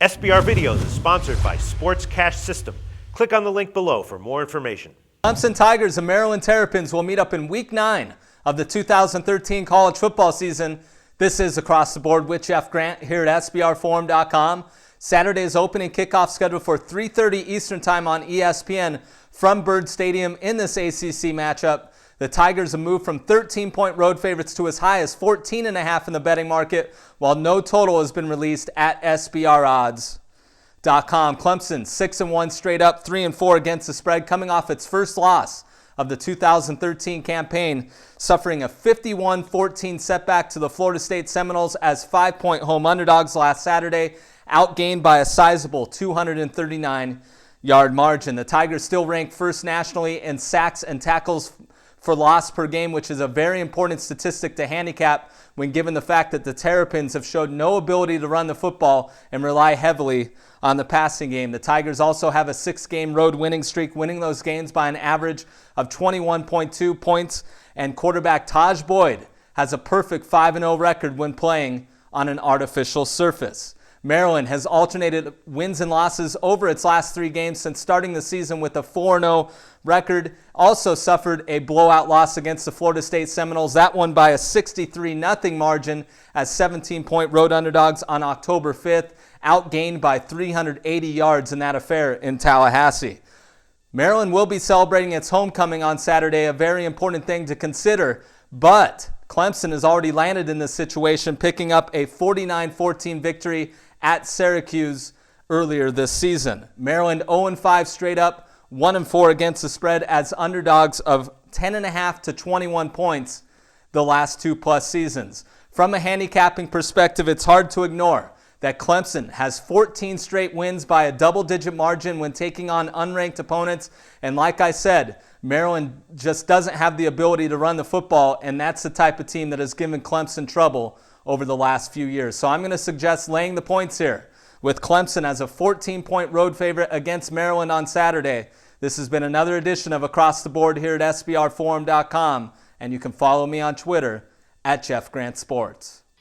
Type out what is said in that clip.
SBR Videos is sponsored by Sports Cash System. Click on the link below for more information. Clemson Tigers and Maryland Terrapins will meet up in Week 9 of the 2013 college football season. This is Across the Board with Jeff Grant here at SBRforum.com. Saturday's opening kickoff scheduled for 3:30 Eastern Time on ESPN from Byrd Stadium in this ACC matchup. The Tigers have moved from 13-point road favorites to as high as 14.5 in the betting market, while no total has been released at SBRodds.com. Clemson 6-1 straight up, 3-4 against the spread, coming off its first loss of the 2013 campaign, suffering a 51-14 setback to the Florida State Seminoles as 5-point home underdogs last Saturday, outgained by a sizable 239-yard margin. The Tigers still rank first nationally in sacks and tackles for loss per game, which is a very important statistic to handicap when given the fact that the Terrapins have showed no ability to run the football and rely heavily on the passing game. The Tigers also have a 6-game road winning streak, winning those games by an average of 21.2 points, and quarterback Taj Boyd has a perfect 5-0 record when playing on an artificial surface. Maryland has alternated wins and losses over its last 3 games since starting the season with a 4-0 record. Also suffered a blowout loss against the Florida State Seminoles, that one by a 63-0 margin as 17-point road underdogs on October 5th, outgained by 380 yards in that affair in Tallahassee. Maryland will be celebrating its homecoming on Saturday, a very important thing to consider, but Clemson has already landed in this situation, picking up a 49-14 victory at Syracuse earlier this season. Maryland 0-5 straight up, 1-4 against the spread as underdogs of 10.5 to 21 points the last 2+ seasons. From a handicapping perspective, it's hard to ignore that Clemson has 14 straight wins by a double-digit margin when taking on unranked opponents. And like I said, Maryland just doesn't have the ability to run the football, and that's the type of team that has given Clemson trouble over the last few years. So I'm going to suggest laying the points here with Clemson as a 14-point road favorite against Maryland on Saturday. This has been another edition of Across the Board here at SBRforum.com, and you can follow me on Twitter at Jeff Grant Sports.